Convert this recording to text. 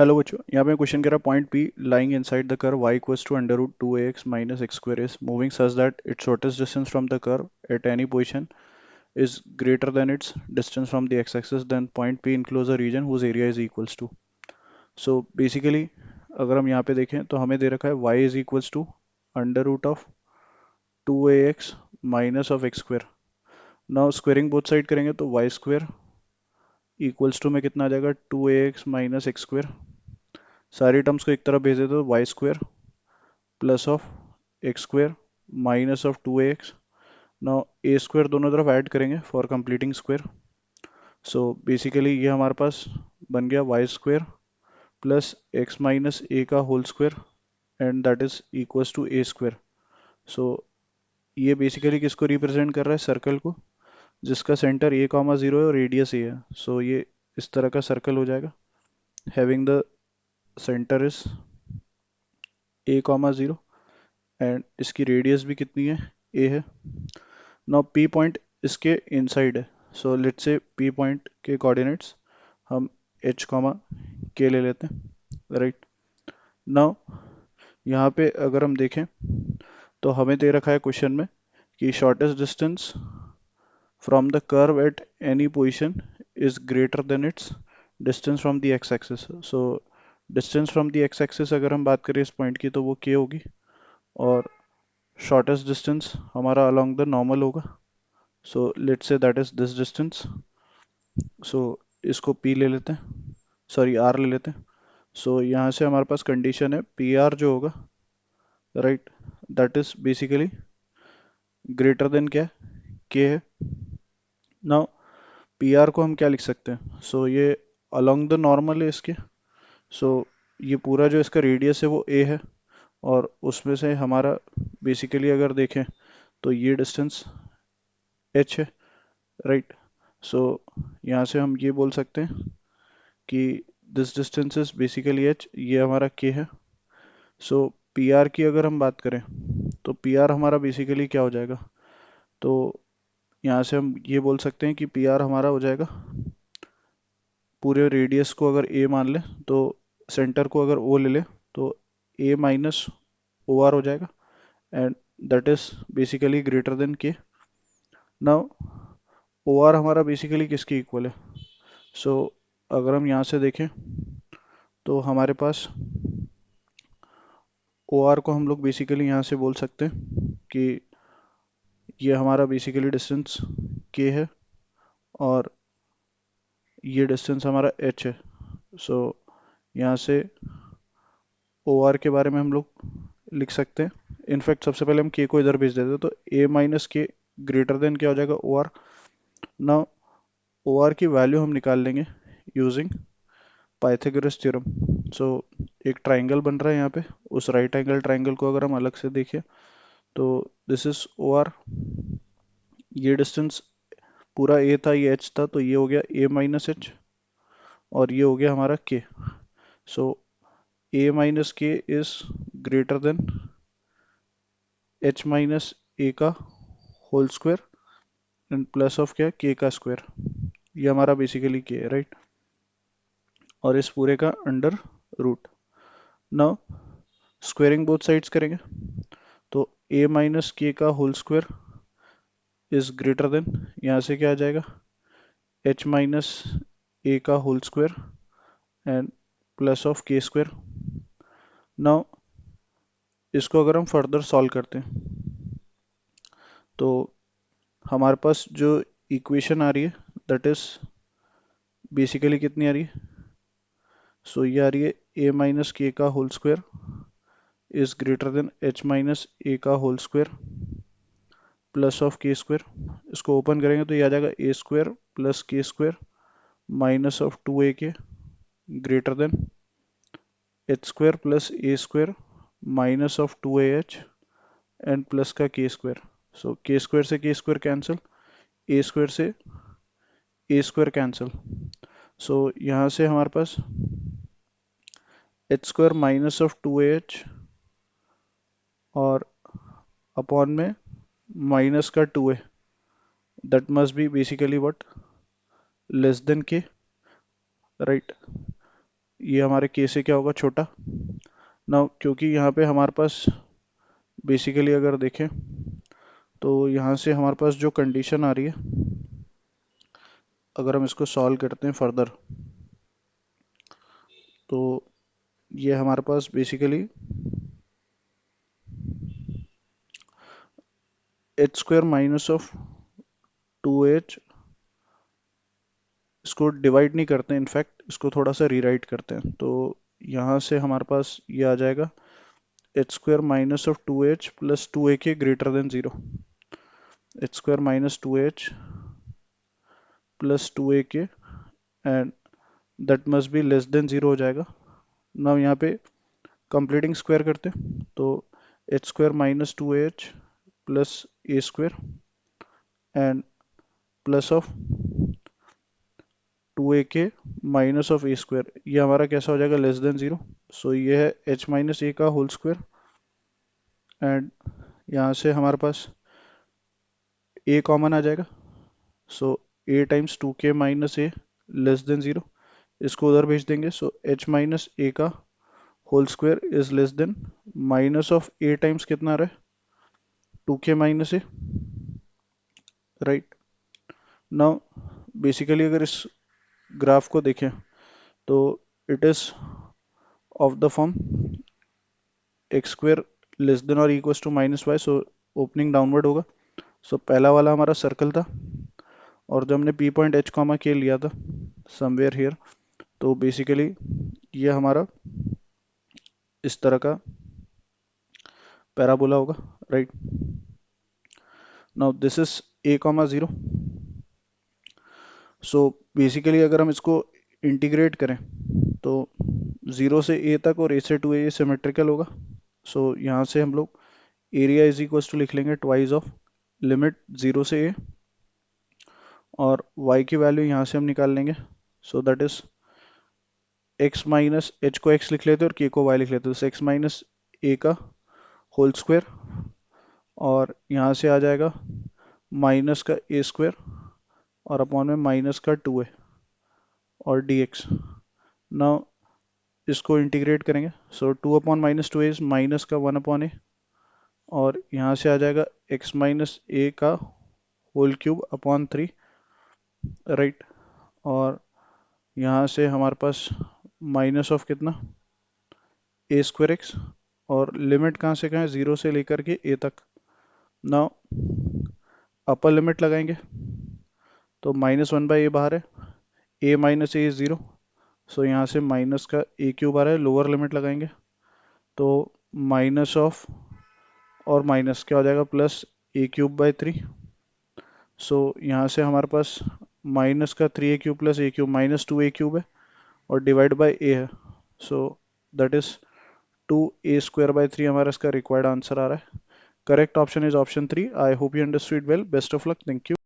Hello बच्चों, यहाँ पे क्वेश्चन कह रहा है point p lying inside the curve y equals to under root 2ax minus x square is moving such that its shortest distance from the curve at any position is greater than its distance from the x-axis, then point P enclose a region whose area is equals to. So basically अगर हम यहाँ पे देखें तो हमें दे रखा है y is equals to under root of 2ax minus of x square. Now squaring both side करेंगे तो y स्क्वायर इक्वल्स टू में कितना आ जाएगा 2ax माइनस एक्स स्क्वायर. सारी टर्म्स को एक तरफ भेज देते तो y square plus of x square minus of 2ax. Now a square दोनों तरफ ऐड करेंगे for completing square. So basically ये हमारे पास बन गया y square plus x minus a का whole square and that is equals to a square. So ये बेसिकली किसको रिप्रेजेंट कर रहा है? सर्कल को, जिसका सेंटर ए कॉमा जीरो है और रेडियस ए है. सो ये इस तरह का सर्कल हो जाएगा having the centre is a comma zero and इसकी रेडियस भी कितनी है? ए है. नाउ पी पॉइंट इसके इनसाइड है. सो लेट्स से पी पॉइंट के कोऑर्डिनेट्स हम एच कॉमा के ले लेते हैं, राइट. नाउ यहाँ पे अगर हम देखें तो हमें दे रखा है क्वेश्चन में कि shortest distance from the curve at any position is greater then it's distance from the x axis. So distance from the x axis अगर हम बात करें इस पॉइंट की तो वो के होगी और शॉर्टेस्ट डिस्टेंस हमारा अलोंग द नॉर्मल होगा. So let's say that is this distance. So इसको पी ले लेते हैं, सॉरी आर ले लेते हैं. सो यहाँ से हमारे पास कंडीशन है पी आर जो होगा, right, that is basically greater than क्या के है. नाउ पी आर को हम क्या लिख सकते हैं? सो ये अलोंग द नॉर्मल है इसके. सो ये पूरा जो इसका रेडियस है वो ए है और उसमें से हमारा बेसिकली अगर देखें तो ये डिस्टेंस एच है, राइट. सो यहाँ से हम ये बोल सकते हैं कि this distance is basically H, ये हमारा के है. सो पी आर की अगर हम बात करें तो पी आर हमारा बेसिकली क्या हो जाएगा? तो यहाँ से हम ये बोल सकते हैं कि पी आर हमारा हो जाएगा पूरे रेडियस को अगर ए मान ले तो सेंटर को अगर ओ ले ले तो ए माइनस ओ आर हो जाएगा and that is basically greater than के. नाउ ओ आर हमारा बेसिकली किसके इक्वल है? सो अगर हम यहाँ से देखें तो हमारे पास ओ आर को हम लोग बेसिकली यहाँ से बोल सकते हैं कि ये हमारा बेसिकली डिस्टेंस के है और ये डिस्टेंस हमारा एच है. सो यहाँ से ओ आर के बारे में हम लोग लिख सकते हैं. इनफैक्ट सबसे पहले हम के को इधर भेज देते हैं तो a minus k greater than क्या हो जाएगा? O R. Now O R की वैल्यू हम निकाल लेंगे यूजिंग पाइथागोरस थ्योरम. सो एक ट्राइंगल बन रहा है यहाँ पे, उस राइट एंगल ट्राइंगल को अगर हम अलग से देखें तो दिस इज ओ आर. ये डिस्टेंस पूरा ए था, ये एच था, तो ये हो गया ए माइनस एच और ये हो गया हमारा k. So a minus k is greater than h minus a का whole square and plus of क्या? के का स्क्वायर. ये हमारा बेसिकली के है, राइट. और इस पूरे का under root. Now squaring both sides करेंगे तो ए माइनस के का whole square is greater than, यहाँ से क्या आ जाएगा? एच माइनस ए का whole square and plus of k square. Now इसको अगर हम फर्दर सॉल्व करते हैं तो हमारे पास जो इक्वेशन आ रही है दैट इज बेसिकली कितनी आ रही है? सो ये आ रही है ए माइनस के का whole square is greater than h minus a का whole square plus of k square. इसको ओपन करेंगे तो ये आ जाएगा a square plus k square minus of two a k greater than h square plus a square minus of two a h and plus का k square. सो के square से के स्क्वायर कैंसिल, ए स्क्वायर से ए स्क्वायर कैंसिल. सो यहाँ से हमारे पास h square minus of two a h और अपॉन में माइनस का two a, that must be basically what? Less than k, right. ये हमारे के से क्या होगा, छोटा। ना क्योंकि यहाँ पे हमारे पास बेसिकली अगर देखें तो यहाँ से हमारे पास जो कंडीशन आ रही है, अगर हम इसको सॉल्व करते हैं फर्दर, तो ये हमारे पास basically h square minus of 2h, इसको डिवाइड नहीं करते हैं, इनफैक्ट इसको थोड़ा सा रीराइट करते हैं, तो यहाँ से हमारे पास ये आ जाएगा H square minus of 2h plus 2a के greater then 0, H square minus 2h plus 2a के and that must be less than 0 हो जाएगा। नाउ यहाँ पे कंप्लीटिंग स्क्वायर करते हैं, तो H square minus 2h plus a square and plus of 2a के माइनस ऑफ ए स्क्वायर, ये हमारा कैसा हो जाएगा, लेस देन 0। सो ये है h माइनस ए का होल स्क्वायर एंड यहाँ से हमारे पास a कॉमन आ जाएगा, सो a times 2k minus A less than 0, इसको उधर भेज देंगे, सो h माइनस ए का whole square is less than minus of a times कितना रहे, 2k minus a, right. Now basically अगर इस ग्राफ को देखें तो it is of the form x square less than और equals to minus y, so opening downward होगा। So पहला वाला हमारा सर्कल था, और जब हमने पी पॉइंट एच कॉमा के लिया था समवेयर हियर, तो बेसिकली ये हमारा इस तरह का पैराबोला होगा, right. Now this is a comma 0, so basically अगर हम इसको इंटीग्रेट करें तो 0 से ए तक और ए से 2a ये सिमेट्रिकल होगा, सो यहाँ से हम लोग एरिया इज इक्वल टू लिख लेंगे ट्वाइस ऑफ लिमिट 0 से a, और y की वैल्यू यहाँ से हम निकाल लेंगे, so that is x minus h को x लिख लेते और k को y लिख लेते, तो x माइनस a का होल स्क्वायर, और यहाँ से आ जाएगा माइनस का a स्क्वायर और अपॉन में माइनस का 2a और dx। नाउ इसको इंटीग्रेट करेंगे, सो 2 upon minus 2a is minus का 1 अपॉन a, और यहाँ से आ जाएगा x माइनस a का होल क्यूब अपॉन 3, राइट। और यहाँ से हमारे पास माइनस ऑफ कितना, ए स्क्वायर एक्स, और लिमिट कहाँ से कहाँ है, 0 से लेकर के a तक। नाउ अपर लिमिट लगाएंगे, तो -1/a बाहर है, a माइनस ए इज 0, सो यहाँ से माइनस का a क्यूब आ रहा है। लोअर लिमिट लगाएंगे तो माइनस ऑफ और माइनस क्या हो जाएगा, प्लस a³/3, सो यहाँ से हमारे पास माइनस का 3a³ प्लस a³ -2a³ है, और डिवाइड बाय a है, सो दैट इज 2a²/3 हमारा इसका रिक्वायर्ड आंसर आ रहा है। Correct option is option 3। I hope you understood well, best of luck, thank you.